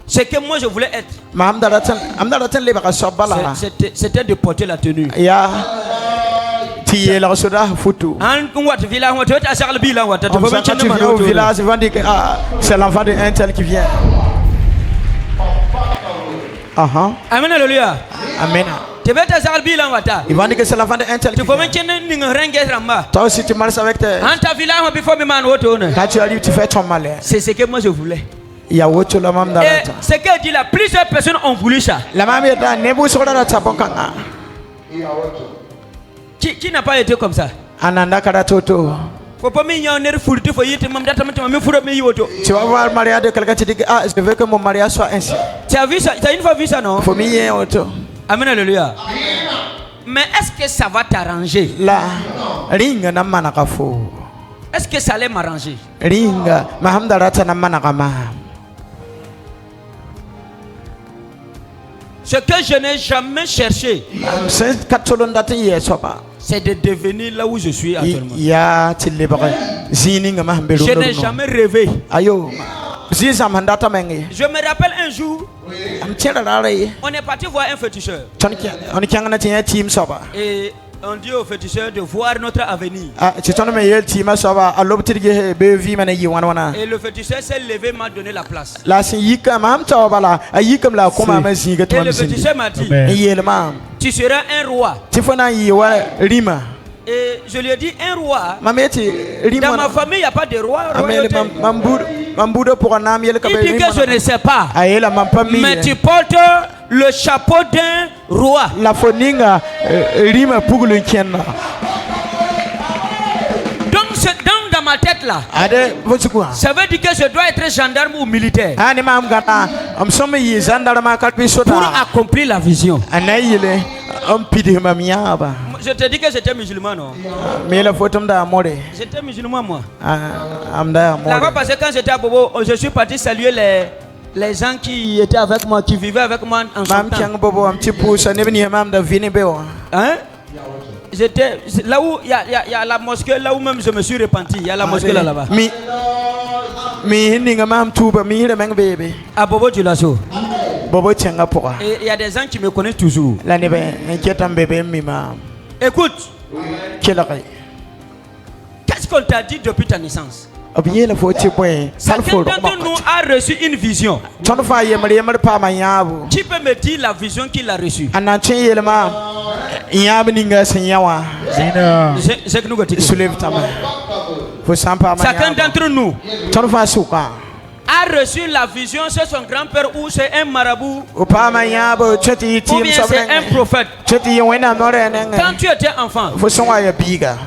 Ce que moi je voulais être, c'était de porter la tenue. C'est l'enfant d'un tel qui vient. Amen, alléluia. Amen. Tu veux te faire bilan wata. Il va dire que c'est l'enfant d'un tel qui vient. Toi aussi tu marches avec tes. Quand tu arrives, tu fais ton malheur. C'est ce que moi je voulais. Il y a autre la même dans et ce qu'elle dit là, plusieurs personnes ont voulu ça. La maman est là, ne vous sortez pas de ça. Qui n'a pas été comme ça? Ananda Karatoto. Faut pas m'y en être foutu, faut y être même data, mais faut me yoto. Tu vas voir le mariage de quelqu'un, tu dis ah, je veux que mon mariage soit ainsi. Tu as vu ça? Tu as une fois vu ça, non? Faut m'y y auto. Amen, alléluia. Mais est-ce que ça va t'arranger? La ring na manakafo. Est-ce que ça allait m'arranger? Ring mahamdarata na manakama. Ce que je n'ai jamais cherché, c'est de devenir là où je suis actuellement. Je n'ai jamais rêvé. Je me rappelle un jour, on est parti voir un féticheur. Et on dit au féticheur de voir notre avenir. Et le féticheur s'est levé, m'a donné la place. Et le féticheur m'a dit, tu seras un roi. Et je lui ai dit, un roi. Dans ma famille, il n'y a pas de roi. Il dit que je ne sais pas. Mais tu portes le chapeau d'un roi. Donc dans ma tête là, ça veut dire que je dois être gendarme ou militaire pour accomplir la vision. Je te dis que j'étais musulman, non? J'étais musulman, moi. La fois passée, quand j'étais à Bobo, je suis parti saluer les gens qui étaient avec moi, qui vivaient avec moi en son temps. Hein? J'étais là où il y a la mosquée, là où même je me suis repenti. Il y a la mosquée là-bas. À Bobo du Lasso. Et il y a des gens qui me connaissent toujours. Écoute, qu'est-ce qu'on t'a dit depuis ta naissance? Chacun d'entre nous a reçu une vision. Tu peux me dire la vision qu'il a reçue? Soulève ta main. Chacun d'entre nous a reçu la vision chez son grand-père ou c'est un marabout ou bien c'est un prophète. Quand tu étais enfant,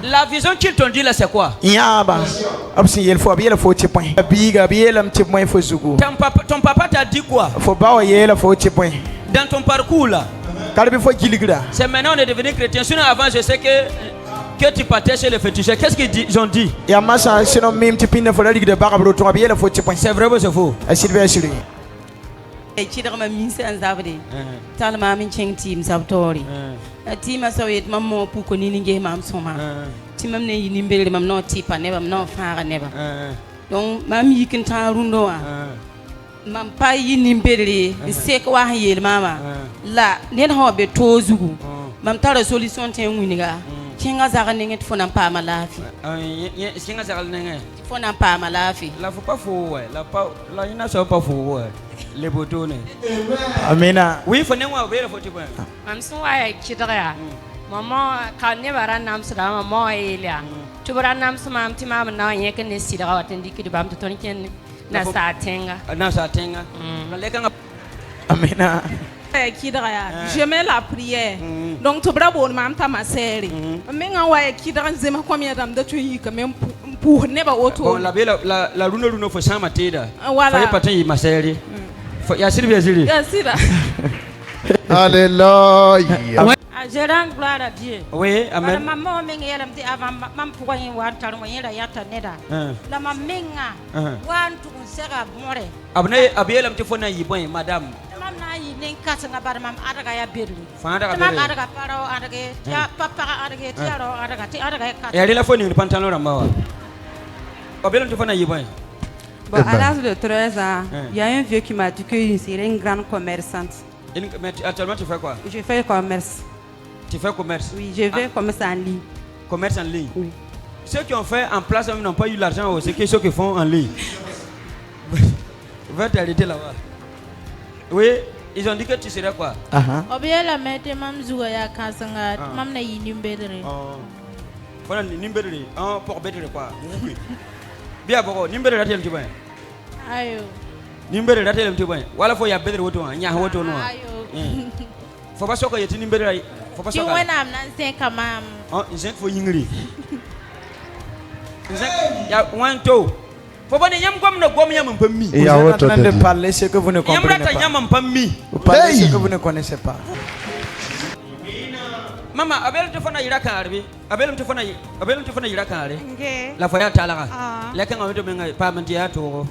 la vision qu'ils t'ont dit là c'est quoi? Ton papa t'a dit quoi? Dans ton parcours là, c'est maintenant on est devenu chrétien. Sinon avant je sais que tu partais chez les féticheurs. Qu'est-ce qu'ils ont dit? C'est vrai ou c'est faux? Kinga zaka ninget fona pa malafi. Kinga zaka ninget fona pa malafi. La faut pas fou ouais. La ina so pas fou ouais. Les boutons. Amina. Oui, faut n'envoyer vers le photo. Am so ay kidra. Maman kan ne baran nam sala maman elia. Tu baran nam sama am ti mam na yek ne sida watendi ki bam to ton ken na sa tenga. Na sa tenga. Le kan. Amina. Je mets la prière. Donc, tu bravo, mam ta ma série. Mais on va qui dans zema combien d'âmes de tu y quand même pour ne pas auto. La lune faut ça matida. Voilà. Faut pas tenir ma série. Faut y a Sylvia Zili. Alléluia. Je rends gloire à Dieu. Oui, amen. Maman m'engage me dit avant mam pour y voir tar mo yera yata neda. La mamenga. Wan tu sera more. Abiyela mtifona yibon madame. Na yi len kasa na bar mam adaga ya berli fanda ka berli adaga paro adaga ya papa adaga tiaro adaga ti adaga ka ya rila foni ni pantalon rambawa obelon to fana yiboy Bon, à l'âge de 13 ans, il y a un vieux qui m'a dit qu'il serait une grande commerçante. Mais actuellement, tu fais quoi? Je fais commerce. Tu fais commerce? Oui, je vais commerce en ligne. Commerce en ligne? Oui. Ceux qui ont fait en place n'ont pas eu l'argent, c'est que ceux qui font en ligne. Va t'arrêter là-bas. Oui, ils ont dit que tu serais quoi? Obia la mette mam zuwa ya kasanga mam na yini mbedere. Voilà, nimbedere. Pour bedere quoi? Bien bon, nimbedere la telle tu vois. Ayo. Nimbedere la telle tu vois. Voilà, faut y a bedere woto, nya woto no. Ayo. Faut pas soka yeti nimbedere. Faut pas soka. Ki wena am nan se kamam. Ils faut yingri. Ya wanto. Faut pas nyam comme no gom yam pas mi. Vous êtes en train de parler ce que vous ne comprenez pas. Yam pas mi. Vous parlez ce que vous ne connaissez pas. Mama, abel te fana ira karbi. Abel te fana ira karbi. La foya talaga. La kan awito menga pa manti ya to.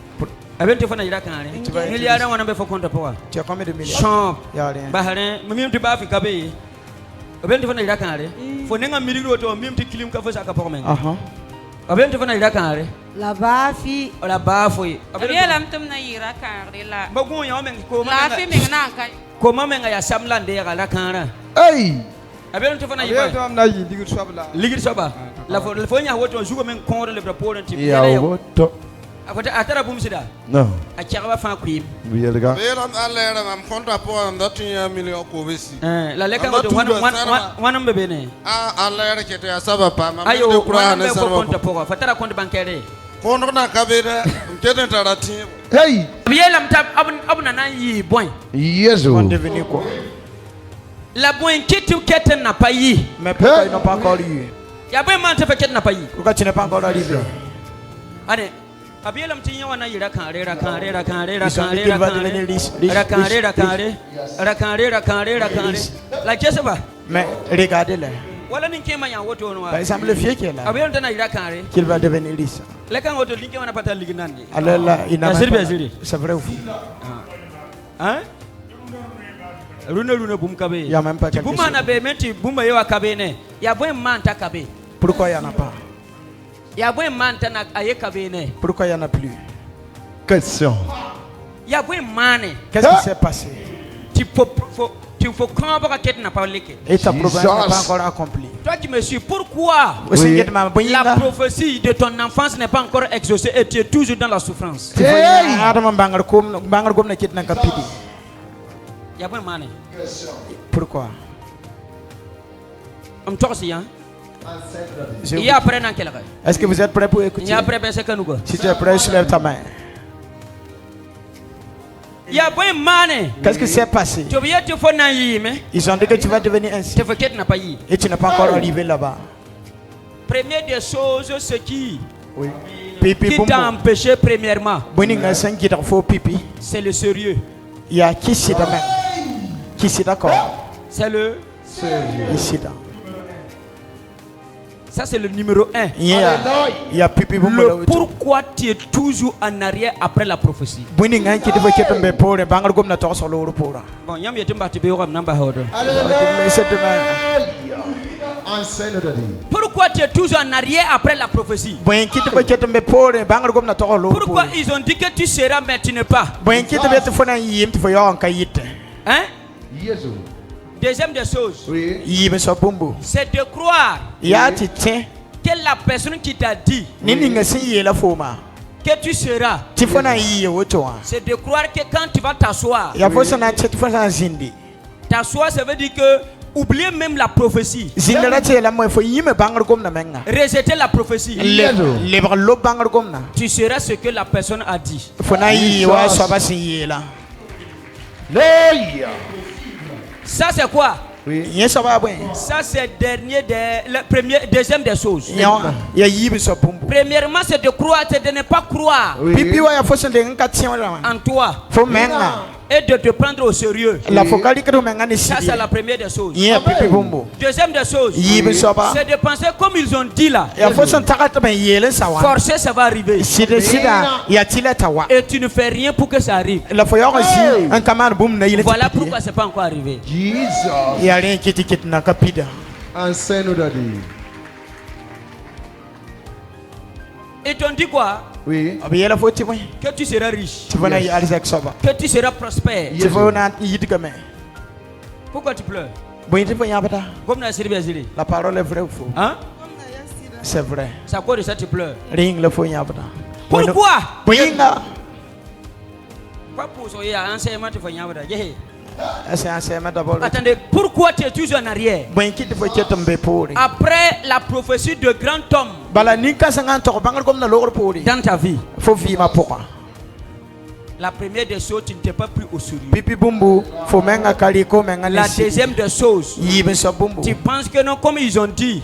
Abel te fana ira karbi. Milliard wana be fo compte pour. Tu as combien de milliards? Champ. Ya rien. Bahare, mimi te ba Afrika be. Abel te fana ira karbi. Fo nenga miliro to mimi te kilim ka fo saka pour menga. Abel te fana ira karbi. La bafi. La bafoi. Abel lam tum na ira karbi la. Bagu ya menga ko La fi menga na kai. Ko menga ya samlande ya la kanra. Hey. Abel te fana yiba. Abel na yi ligir soba. Ligir soba. La fo nya woto jugo men konro le rapport ti. Ya woto. Akota atara bum sida. Non. A chaba fa kuim. Oui les gars. Abel am alle am kontra po am datu ya million ko besi. La leka woto wan mbebe ne. Alle ke te asaba pa ma ayo de kura ne sarwa. Ayo konta po fatara konta bancaire. Kono na kabere mtete tarati. Hey. Bielam tab abuna na yi boy. Yesu. On devenu quoi? La bonne qui tu n'a pas eu. Mais pourquoi ils n'ont pas encore eu? Il y a vraiment te fait n'a pas eu. Pourquoi tu n'es pas encore arrivé? Allez, Abielam Tignon wana ira kanre. La Jessaba. Mais regardez-le. Voilà ninkema ya woto no. Par exemple le vieux qui est là. Abielam tana ira kanre. Qu'il va devenir riche. La kan woto linkema na pata liginandi. Alors là, il n'a pas. C'est vrai ou faux? Hein? Runa boum kabe. Il n'y a même pas quelque chose. Bouma na be menti bouma yo akabe ne. Ya boy manta kabe. Pourquoi il n'y en a pas? Ya boy manta na aye kabe ne. Pourquoi il n'y en a plus? Question. Ya boy mane. Qu'est-ce qui s'est passé? Tu faut comprendre que n'a pas léqué. Et ta promesse n'est pas encore accomplie. Toi qui me suis, pourquoi oui. La prophétie de ton enfance n'est pas encore exaucée et tu es toujours dans la souffrance? Pourquoi? Est-ce que vous êtes prêts pour écouter? Si tu es prêt, soulève ta main. Qu'est-ce qui s'est passé? Ils ont dit que tu vas devenir ainsi. Et tu n'es pas encore arrivé là-bas. Première des choses, ce qui t'a empêché premièrement, c'est le sérieux. Il y a qui c'est d'accord? Qui c'est d'accord? C'est le sérieux. Ça c'est le numéro 1. Le pourquoi tu es toujours en arrière après la prophétie? Bon, pourquoi tu es toujours en arrière après la prophétie? Pourquoi ils ont dit que tu seras mais tu n'es pas? Hein? Deuxième des choses, c'est de croire que la personne qui t'a dit que tu seras, c'est de croire que quand tu vas t'asseoir, t'asseoir ça veut dire que oubliez même la prophétie. Rejeter la prophétie. Tu seras ce que la personne a dit. Ça c'est quoi? Ça c'est deuxième des choses. Premièrement c'est de croire, c'est de ne pas croire en toi et de te prendre au sérieux. Ça c'est la première des choses. Deuxième des choses, c'est de penser comme ils ont dit là. Forcer ça va arriver. Et tu ne fais rien pour que ça arrive. Voilà pourquoi c'est pas encore arrivé. Et t'ont dit quoi? Oui. Que tu seras riche. Que tu seras prospère. Pourquoi tu pleures? La parole est vraie ou faux? Hein? C'est vrai. C'est à cause de ça que tu pleures. Pourquoi? Attendez, pourquoi tu es toujours en arrière? Après la prophétie de grand homme dans ta vie, la première des choses, tu ne t'es pas pris au sérieux. La deuxième des choses, tu penses que non, comme ils ont dit,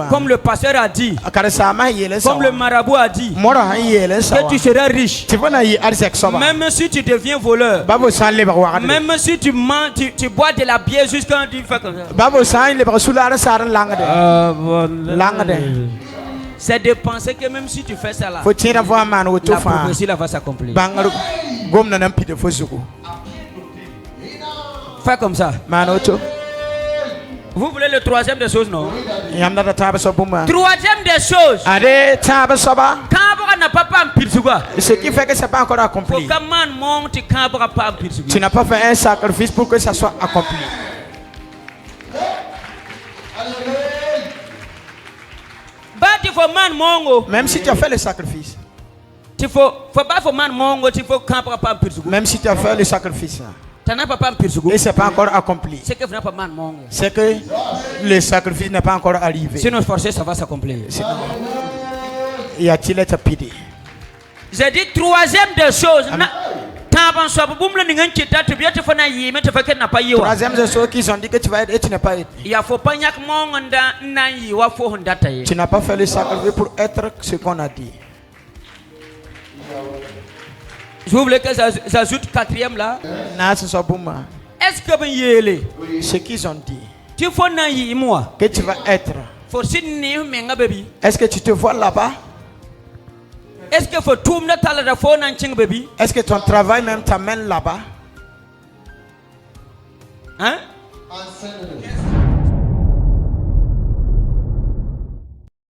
comme le pasteur a dit, comme le marabout a dit, que tu seras riche. Même si tu deviens voleur, même si tu mens, tu bois de la bière jusqu'à tu fais comme ça. C'est de penser que même si tu fais ça là, la prophétie là va s'accomplir. Fais comme ça. Vous voulez le troisième des choses, non? Troisième des choses. Ce qui fait que c'est pas encore accompli. Tu n'as pas fait un sacrifice pour que ça soit accompli. Même si tu as fait le sacrifice. Même si tu as fait le sacrifice. Et c'est pas encore accompli. C'est que le sacrifice n'est pas encore arrivé. Sinon forcé, ça va s'accomplir. Y a-t-il été pitié? J'ai dit troisième des choses. Troisième des choses qu'ils ont dit que tu vas être et tu n'es pas été. Tu n'as pas fait le sacrifice pour être ce qu'on a dit. Je voulais que j'ajoute quatrième là. Est-ce que ce qu'ils ont dit que tu vas être, est-ce que tu te vois là-bas? Est-ce que ton travail même t'amène là-bas? Hein?